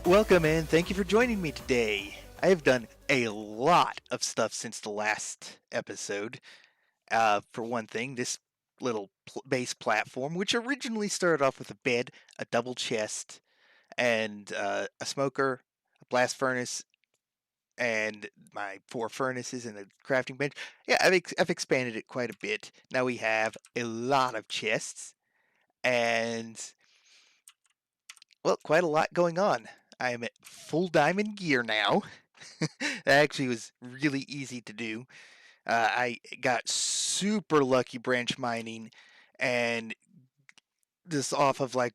Welcome and thank you for joining me today. I have done a lot of stuff since the last episode. For one thing, this little base platform, which originally started off with a bed, a double chest, and a smoker, a blast furnace, and my 4 furnaces and a crafting bench. Yeah, I've expanded it quite a bit. Now we have a lot of chests and, well, quite a lot going on. I am at full diamond gear now. That actually was really easy to do. I got super lucky branch mining and just off of like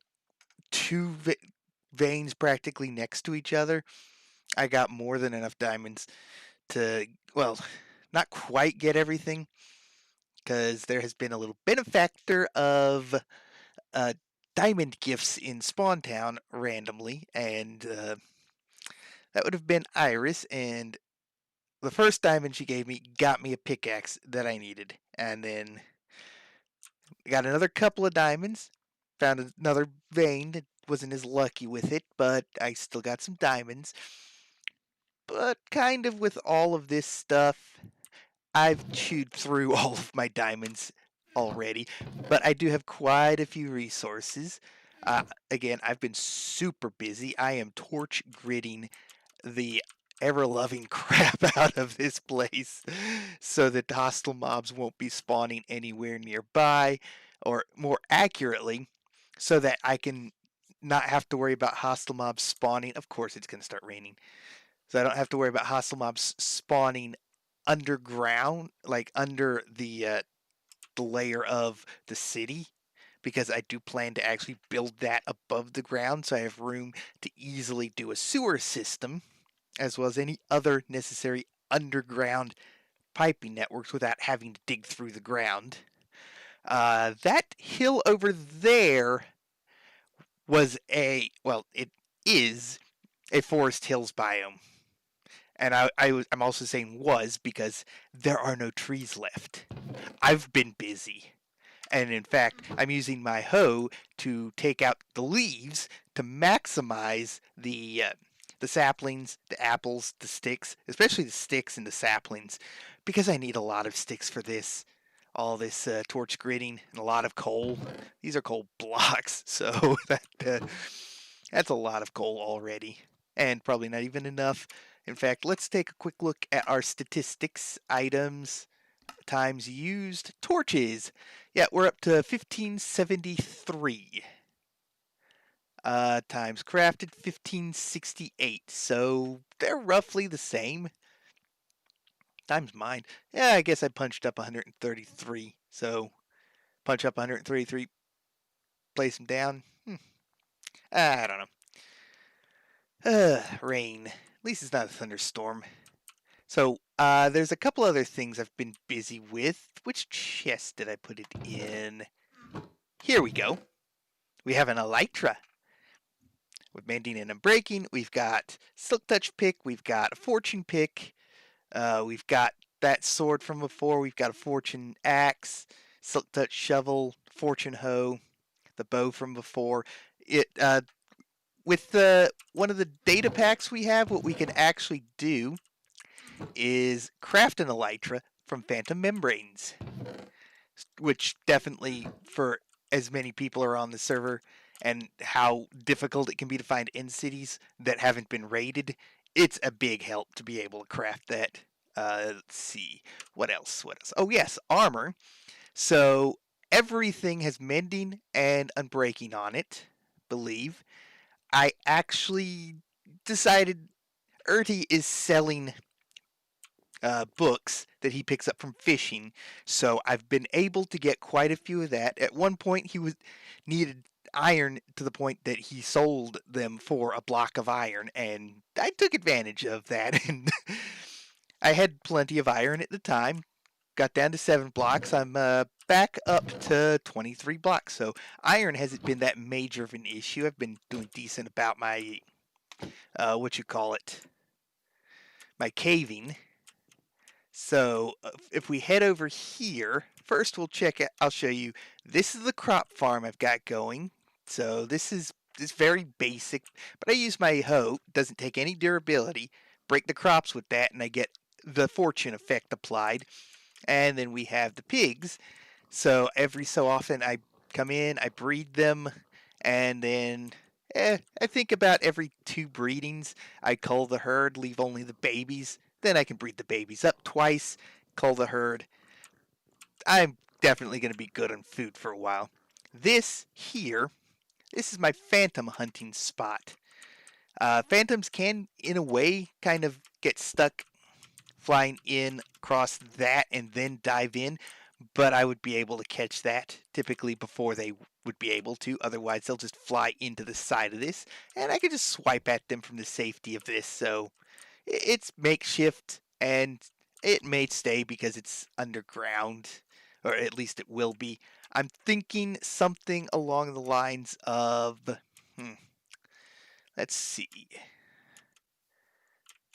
2 veins practically next to each other. I got more than enough diamonds to, well, not quite get everything because there has been a little benefactor of diamond gifts in Spawn Town randomly, and that would have been Iris, and the first diamond she gave me got me a pickaxe that I needed. And then got another couple of diamonds, found another vein that wasn't as lucky with it, but I still got some diamonds. But kind of with all of this stuff, I've chewed through all of my diamonds already, but I do have quite a few resources. Again, I've been super busy. I am torch gridding the ever-loving crap out of this place so that the hostile mobs won't be spawning anywhere nearby, or more accurately, so that I can not have to worry about hostile mobs spawning. Of course, it's going to start raining. So I don't have to worry about hostile mobs spawning underground, like under the layer of the city, because I do plan to actually build that above the ground so I have room to easily do a sewer system, as well as any other necessary underground piping networks without having to dig through the ground. That hill over there was it is a Forest Hills biome. And I'm also saying was because there are no trees left. I've been busy. And in fact, I'm using my hoe to take out the leaves to maximize the saplings, the apples, the sticks, especially the sticks and the saplings, because I need a lot of sticks for this. All this torch gridding and a lot of coal. These are coal blocks, so that's a lot of coal already, and probably not even enough. In fact, let's take a quick look at our statistics. Items, times used, torches. Yeah, we're up to 1573. Times crafted 1568. So they're roughly the same. Times mine. Yeah, I guess I punched up 133. So punch up 133, place them down. I don't know. Rain. At least it's not a thunderstorm. So, there's a couple other things I've been busy with. Which chest did I put it in? Here we go. We have an elytra. With mending and unbreaking, we've got silk touch pick, we've got a fortune pick, we've got that sword from before, we've got a fortune axe, silk touch shovel, fortune hoe, the bow from before. With one of the data packs we have, what we can actually do is craft an elytra from phantom membranes, which definitely, for as many people are on the server and how difficult it can be to find in cities that haven't been raided, it's a big help to be able to craft that. Let's see, what else? Oh yes, armor. So everything has mending and unbreaking on it, believe. I actually decided Erty is selling books that he picks up from fishing, so I've been able to get quite a few of that. At one point, he needed iron to the point that he sold them for a block of iron, and I took advantage of that. And I had plenty of iron at the time. Got down to 7 blocks. I'm back up to 23 blocks. So iron hasn't been that major of an issue. I've been doing decent about my my caving. So if we head over here, first we'll check it. I'll show you. This is the crop farm I've got going. So this is It's very basic, but I use my hoe. Doesn't take any durability. Break the crops with that, and I get the fortune effect applied. And then we have the pigs. So every so often I come in, I breed them, and then I think about every 2 breedings I cull the herd, leave only the babies. Then I can breed the babies up twice, cull the herd. I'm definitely going to be good on food for a while. This here, this is my phantom hunting spot. Phantoms can, in a way, kind of get stuck flying in across that and then dive in, but I would be able to catch that typically before they would be able to. Otherwise, they'll just fly into the side of this, and I could just swipe at them from the safety of this. So it's makeshift, and it may stay because it's underground, or at least it will be. I'm thinking something along the lines of, let's see,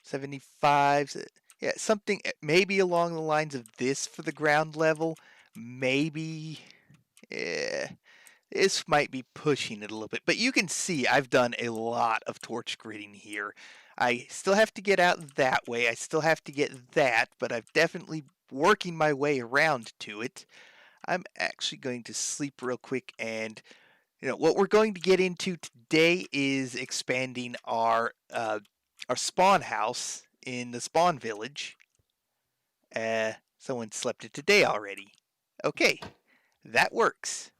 75. Yeah, something maybe along the lines of this for the ground level. Maybe this might be pushing it a little bit, but you can see I've done a lot of torch gridding here. I still have to get out that way. I still have to get that, but I've definitely working my way around to it. I'm actually going to sleep real quick, and what we're going to get into today is expanding our spawn house in the spawn village. Someone slept it today already. Okay, that works.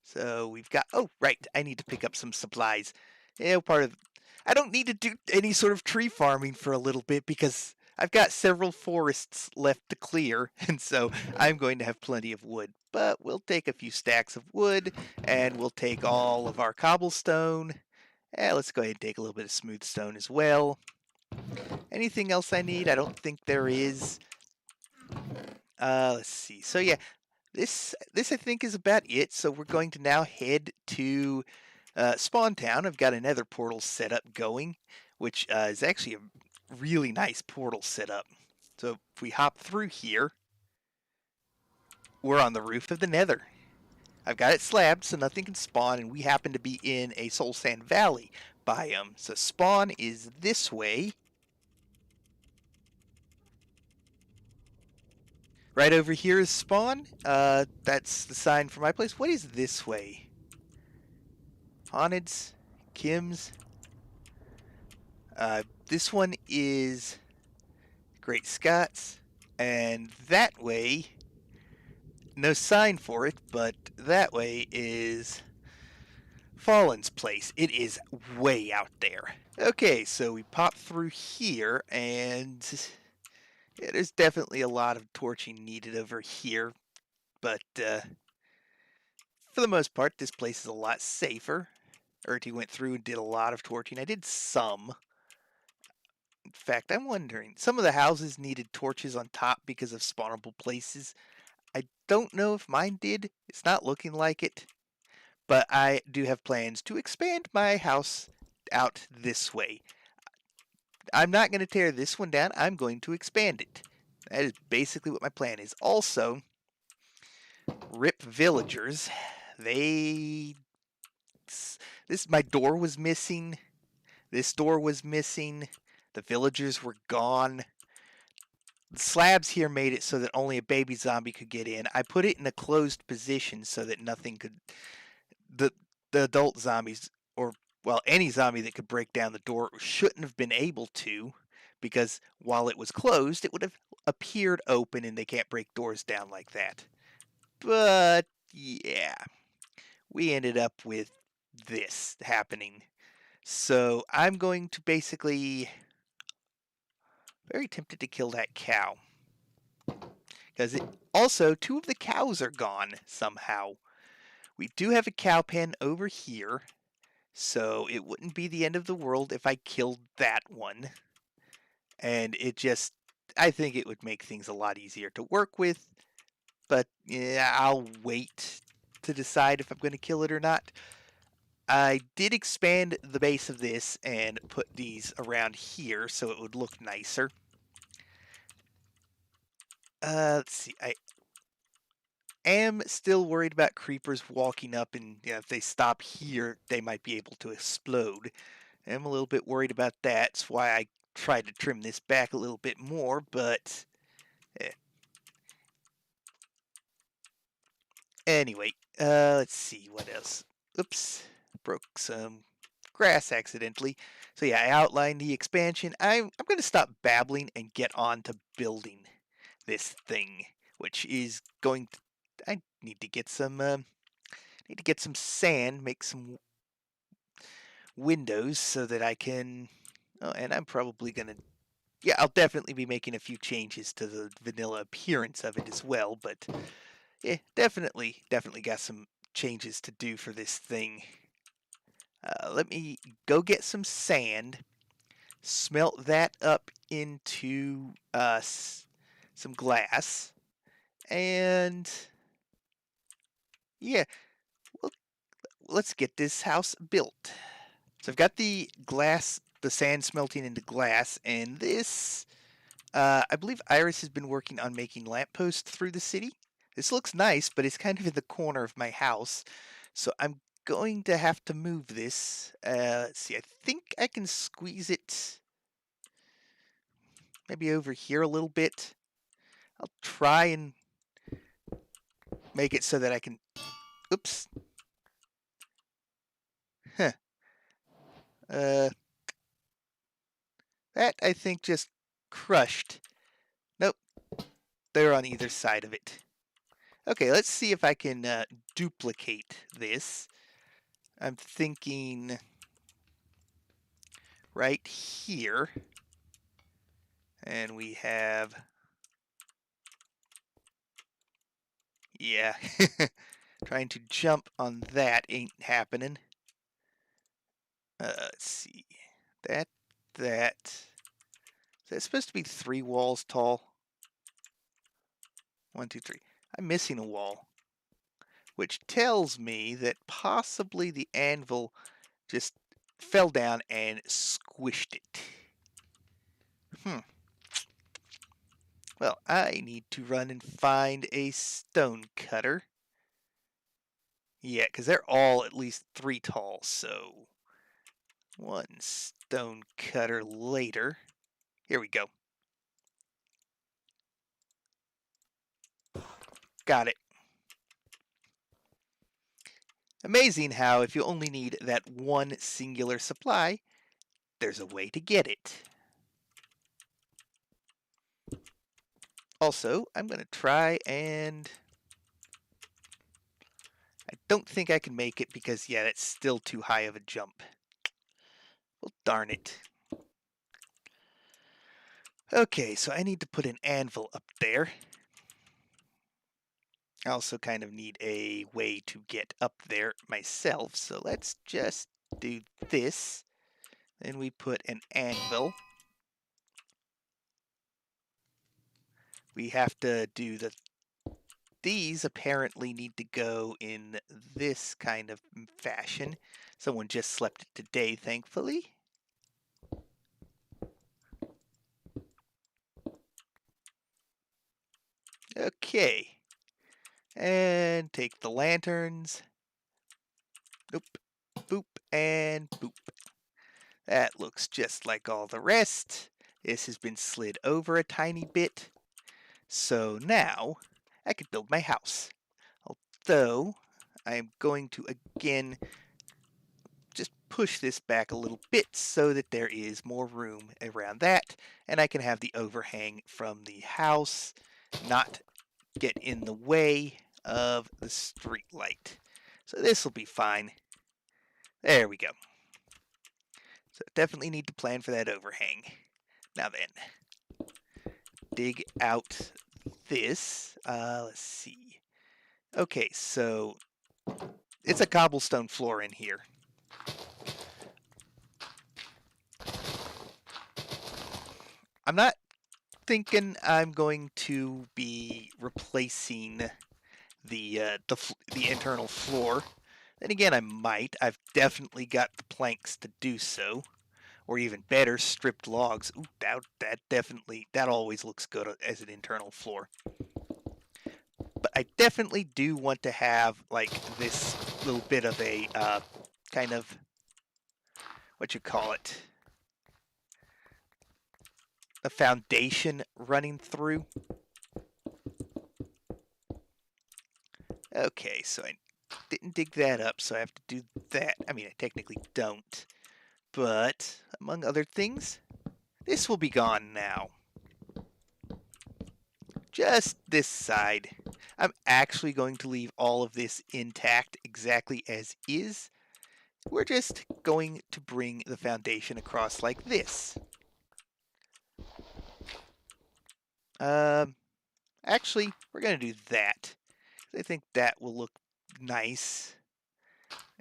So we've got, oh, right, I need to pick up some supplies. I don't need to do any sort of tree farming for a little bit because I've got several forests left to clear, and so I'm going to have plenty of wood. But we'll take a few stacks of wood, and we'll take all of our cobblestone. Let's go ahead and take a little bit of smooth stone as well. Anything else I need? I don't think there is. Let's see. So yeah, this I think is about it. So we're going to now head to Spawn Town. I've got a nether portal set up going, which is actually a really nice portal setup. So if we hop through here, we're on the roof of the nether. I've got it slabbed so nothing can spawn, and we happen to be in a Soul Sand Valley biome. So spawn is this way. Right over here is spawn. That's the sign for my place. What is this way? Haunted's, Kim's. This one is Great Scots, and that way, no sign for it, but that way is Fallen's place. It is way out there. Okay, so we pop through here, and yeah, there's definitely a lot of torching needed over here, but for the most part, this place is a lot safer. Erty went through and did a lot of torching. I did some. In fact, I'm wondering, some of the houses needed torches on top because of spawnable places. I don't know if mine did. It's not looking like it. But I do have plans to expand my house out this way. I'm not going to tear this one down. I'm going to expand it. That is basically what my plan is. Also, rip villagers. My door was missing. This door was missing. The villagers were gone. The slabs here made it so that only a baby zombie could get in. I put it in a closed position so that nothing could... The adult zombies, or, well, any zombie that could break down the door shouldn't have been able to, because while it was closed, it would have appeared open, and they can't break doors down like that. But, yeah. We ended up with this happening. So I'm going to basically... Very tempted to kill that cow. Because also, 2 of the cows are gone somehow. We do have a cow pen over here. So it wouldn't be the end of the world if I killed that one. And I think it would make things a lot easier to work with. But yeah, I'll wait to decide if I'm going to kill it or not. I did expand the base of this and put these around here so it would look nicer. Let's see. am still worried about creepers walking up, and if they stop here, they might be able to explode. I'm a little bit worried about that. That's why I tried to trim this back a little bit more, but anyway, let's see what else. Oops, broke some grass accidentally. So yeah, I outlined the expansion. I'm going to stop babbling and get on to building this thing, which is going to. I need to get some sand, make some windows so that I can. Oh, and I'm probably going to. Yeah, I'll definitely be making a few changes to the vanilla appearance of it as well, but yeah, definitely got some changes to do for this thing. Let me go get some sand, smelt that up into some glass, and yeah, well, let's get this house built. So I've got the sand smelting into glass, and this, I believe Iris has been working on making lampposts through the city. This looks nice, but it's kind of in the corner of my house, so I'm going to have to move this. Let's see, I think I can squeeze it maybe over here a little bit. I'll try and make it so that I can. Oops. Huh. That I think just crushed. Nope, they're on either side of it. Okay, let's see if I can duplicate this. I'm thinking right here. And we have. Yeah. Trying to jump on that ain't happening. Let's see. That. Is that supposed to be 3 walls tall? 1, 2, 3. I'm missing a wall, which tells me that possibly the anvil just fell down and squished it. Well, I need to run and find a stone cutter. Yeah, because they're all at least 3 tall, so 1 stone cutter later. Here we go. Got it. Amazing how if you only need that 1 singular supply, there's a way to get it. Also, I'm going to try and... I don't think I can make it because, yeah, that's still too high of a jump. Well, darn it. Okay, so I need to put an anvil up there. I also kind of need a way to get up there myself, so let's just do this. Then we put an anvil. We have to do these apparently need to go in this kind of fashion. Someone just slept today, thankfully. Okay. And take the lanterns. Nope. Boop and boop. That looks just like all the rest. This has been slid over a tiny bit. So now I could build my house. Although I am going to again just push this back a little bit so that there is more room around that, and I can have the overhang from the house not get in the way of the street light. So this will be fine. There we go. So definitely need to plan for that overhang. Now then, dig out this. Let's see. Okay, so it's a cobblestone floor in here. I'm not thinking I'm going to be replacing the internal floor. Then again, I might. I've definitely got the planks to do so, or even better, stripped logs. Ooh, that always looks good as an internal floor. But I definitely do want to have like this little bit of a kind of, what you call it, a foundation running through. Okay, so I didn't dig that up, so I have to do that. I mean, I technically don't, but among other things, this will be gone now. Just this side. I'm actually going to leave all of this intact exactly as is. We're just going to bring the foundation across like this. Actually, we're going to do that. I think that will look nice.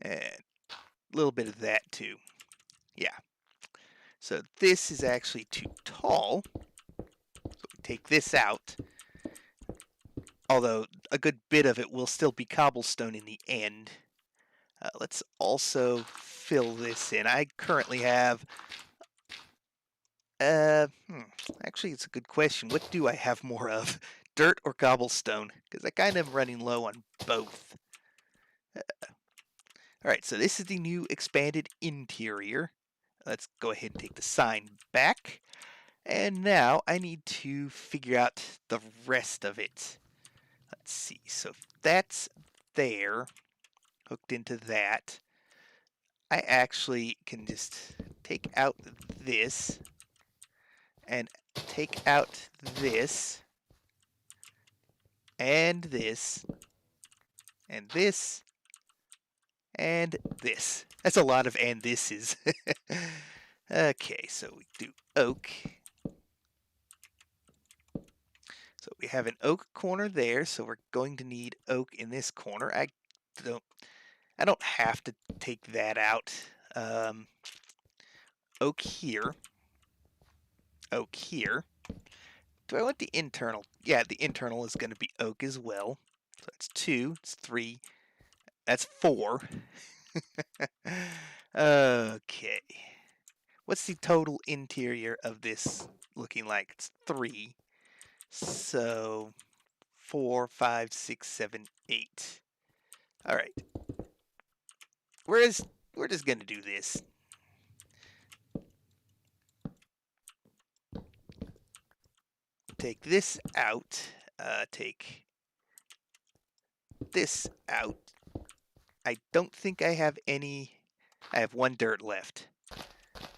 And a little bit of that too. Yeah. So this is actually too tall. So we take this out. Although a good bit of it will still be cobblestone in the end. Let's also fill this in. I currently have... actually, it's a good question. What do I have more of? Dirt or cobblestone? Because I kind of am running low on both. Alright, so this is the new expanded interior. Let's go ahead and take the sign back. And now I need to figure out the rest of it. Let's see, so if that's there, hooked into that, I actually can just take out this and take out this and this and this and this. That's a lot of and thises. Okay, so we do oak. So we have an oak corner there, so we're going to need oak in this corner. I don't have to take that out. Oak here. Oak here. Do I want the internal? Yeah, the internal is going to be oak as well. So that's 2, it's 3, that's 4. Okay. What's the total interior of this looking like? It's 3. So 4, 5, 6, 7, 8. All right. We're just going to do this. Take this out. Take this out. I don't think I have any. I have 1 dirt left.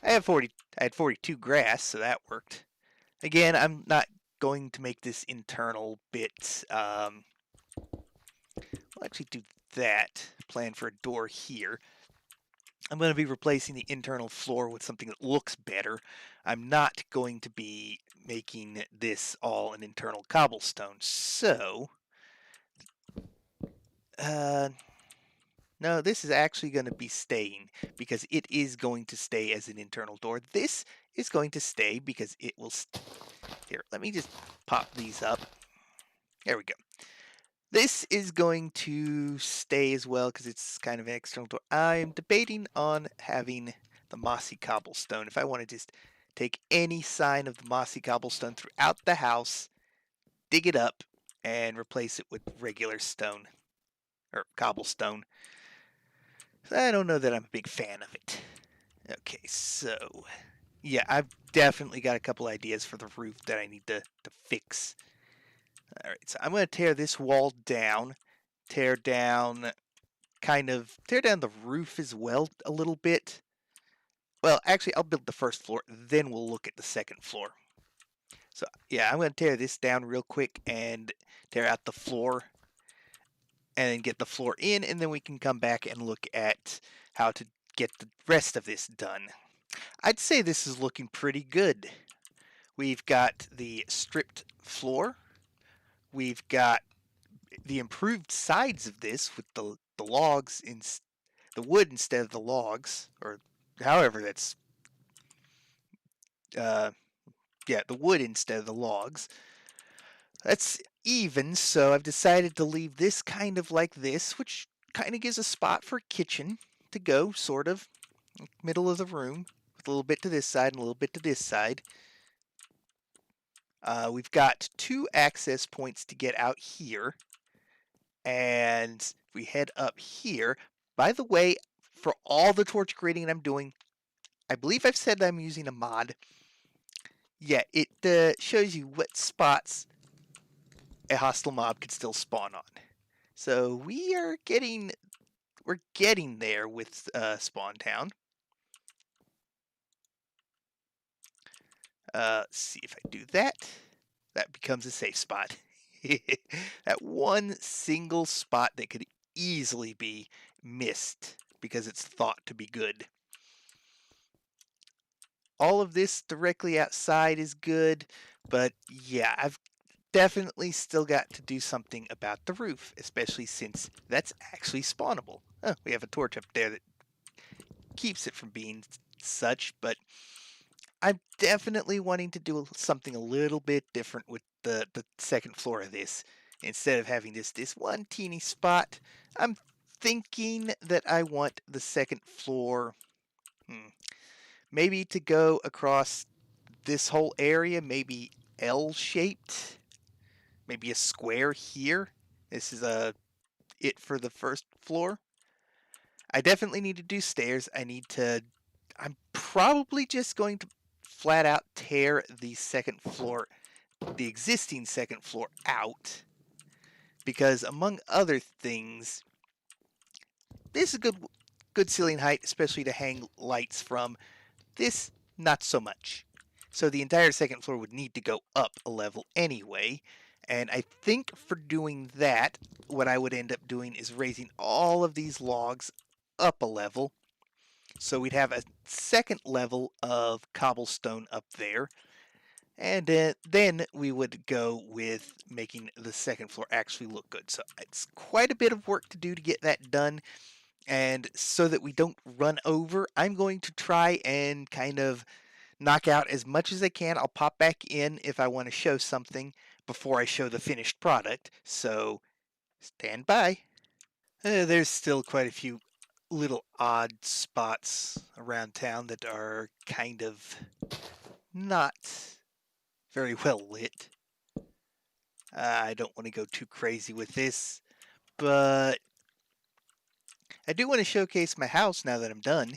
I had 42 grass, so that worked. Again, I'm not going to make this internal bit. We'll actually do that. Plan for a door here. I'm going to be replacing the internal floor with something that looks better. I'm not going to be making this all an internal cobblestone. So, no, this is actually going to be staying because it is going to stay as an internal door. This is going to stay because it will... Here, let me just pop these up. There we go. This is going to stay as well because it's kind of an external door. I'm debating on having the mossy cobblestone. If I want to just take any sign of the mossy cobblestone throughout the house, dig it up, and replace it with regular stone or cobblestone. I don't know that I'm a big fan of it. Okay, so yeah, I've definitely got a couple ideas for the roof that I need to fix. Alright, so I'm going to tear this wall down, tear down the roof as well a little bit. Well, actually, I'll build the first floor, then we'll look at the second floor. So, yeah, I'm going to tear this down real quick and tear out the floor and then get the floor in, and then we can come back and look at how to get the rest of this done. I'd say this is looking pretty good. We've got the stripped floor. We've got the improved sides of this with the logs in the wood instead of the logs, or however that's yeah, the wood instead of the logs. That's even, so I've decided to leave this kind of like this, which kind of gives a spot for a kitchen to go, sort of, middle of the room, with a little bit to this side and a little bit to this side. We've got 2 access points to get out here. And if we head up here, by the way, for all the torch grading I'm doing, I believe I've said I'm using a mod. Yeah, it shows you what spots a hostile mob could still spawn on. So we're getting there with Spawn Town. Let's see if I do that. That becomes a safe spot. That one single spot that could easily be missed because it's thought to be good. All of this directly outside is good, but yeah, I've definitely still got to do something about the roof, especially since that's actually spawnable. Oh, we have a torch up there that keeps it from being such, but I'm definitely wanting to do something a little bit different with the second floor of this. Instead of having this one teeny spot, I'm thinking that I want the second floor maybe to go across this whole area, maybe L-shaped, maybe a square here. This is it for the first floor. I definitely need to do stairs. I'm probably just going to flat out tear the second floor, the existing second floor out, because among other things, this is a good ceiling height, especially to hang lights from. This, not so much. So the entire second floor would need to go up a level anyway. And I think for doing that, what I would end up doing is raising all of these logs up a level. So we'd have a second level of cobblestone up there. And then we would go with making the second floor actually look good. So it's quite a bit of work to do to get that done. And so that we don't run over, I'm going to try and kind of knock out as much as I can. I'll pop back in if I want to show something before I show the finished product. So stand by. There's still quite a few little odd spots around town that are kind of not very well lit. I don't want to go too crazy with this, but I do want to showcase my house now that I'm done.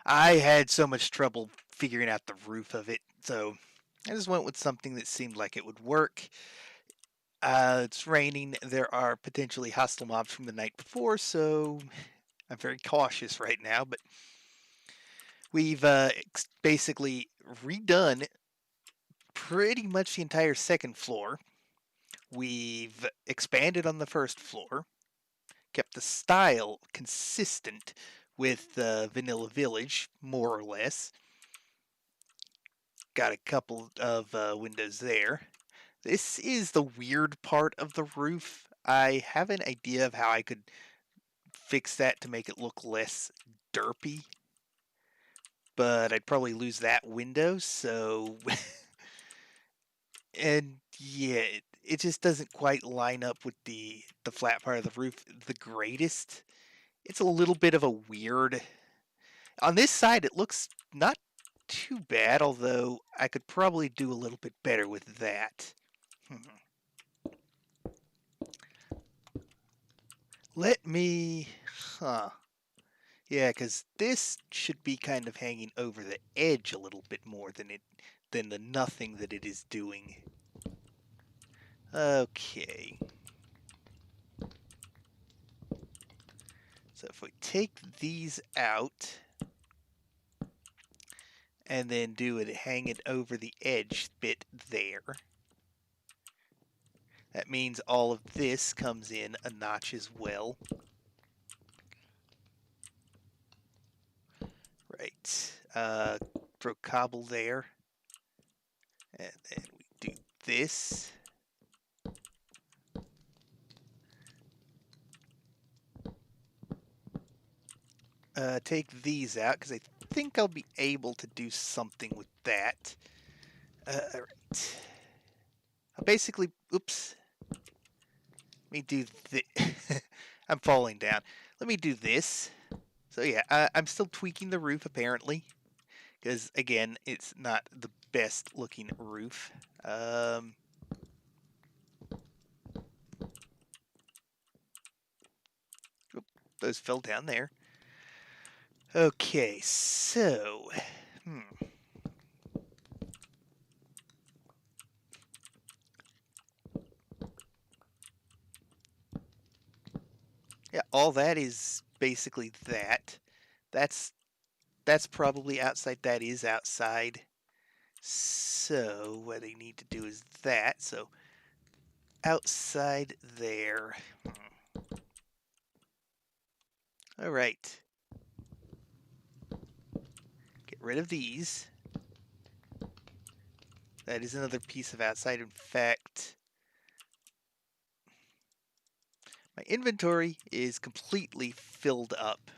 I had so much trouble figuring out the roof of it, so I just went with something that seemed like it would work. It's raining. There are potentially hostile mobs from the night before, so I'm very cautious right now, but we've basically redone pretty much the entire second floor. We've expanded on the first floor, kept the style consistent with Vanilla Village, more or less. Got a couple of windows there. This is the weird part of the roof. I have an idea of how I could fix that to make it look less derpy, but I'd probably lose that window, so and yeah, it just doesn't quite line up with the flat part of the roof the greatest. It's a little bit of a weird. On this side, it looks not too bad, although I could probably do a little bit better with that. Let me, yeah, because this should be kind of hanging over the edge a little bit more than the nothing that it is doing. Okay. So if we take these out and then hang it over the edge bit there, that means all of this comes in a notch as well. Right. Throw cobble there. And then we do this. Take these out because I think I'll be able to do something with that. Alright. I'll basically, oops. Let me do this. I'm falling down. Let me do this. So yeah, I'm still tweaking the roof apparently. Because again, it's not the best looking roof. those fell down there. Okay, so... Yeah, all that is basically that. That's probably outside. That is outside. So what I need to do is that. So outside there. All right. Get rid of these. That is another piece of outside. In fact, my inventory is completely filled up.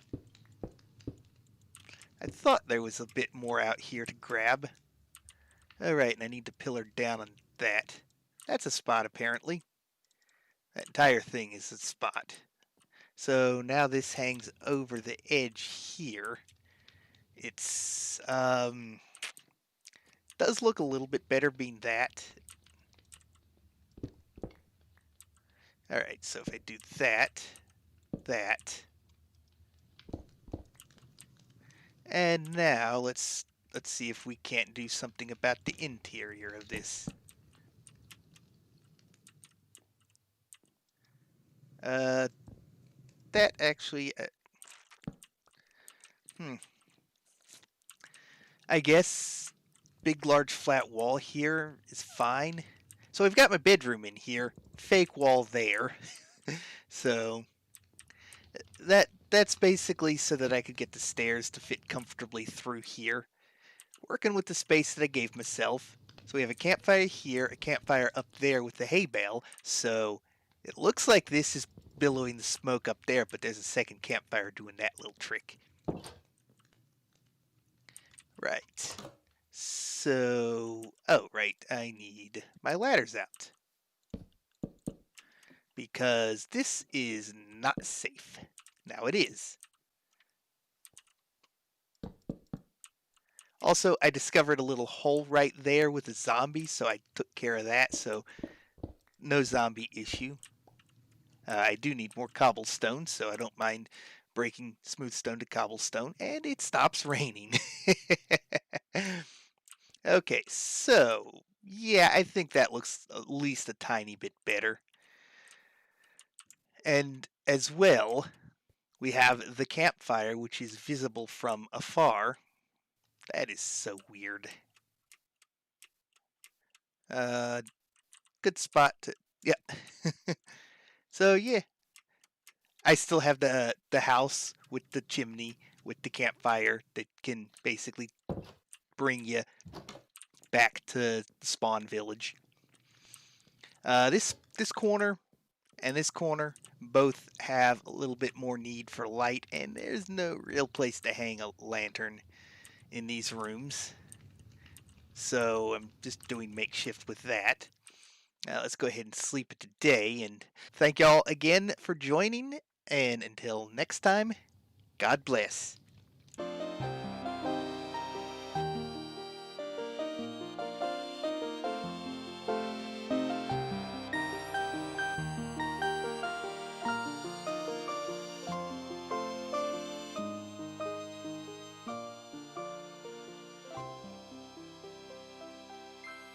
I thought there was a bit more out here to grab. Alright, and I need to pillar down on that. That's a spot, apparently. That entire thing is a spot. So now this hangs over the edge here. It's, does look a little bit better being that. Alright, so if I do that, and now let's see if we can't do something about the interior of this. That actually, I guess big large flat wall here is fine. So I've got my bedroom in here, fake wall there. So that's basically so that I could get the stairs to fit comfortably through here. Working with the space that I gave myself. So we have a campfire here, a campfire up there with the hay bale. So it looks like this is billowing the smoke up there, but there's a second campfire doing that little trick. Right. So, oh, right, I need my ladders out. Because this is not safe. Now it is. Also, I discovered a little hole right there with a zombie, so I took care of that, so no zombie issue. I do need more cobblestone, so I don't mind breaking smooth stone to cobblestone, and it stops raining. Okay, so, yeah, I think that looks at least a tiny bit better. And as well, we have the campfire, which is visible from afar. That is so weird. Good spot to, yeah. So, yeah. I still have the house with the chimney, with the campfire that can basically bring you back to the spawn village. This corner and this corner both have a little bit more need for light, and there's no real place to hang a lantern in these rooms. So I'm just doing makeshift with that. Let's go ahead and sleep it today, and thank y'all again for joining, and until next time, God bless.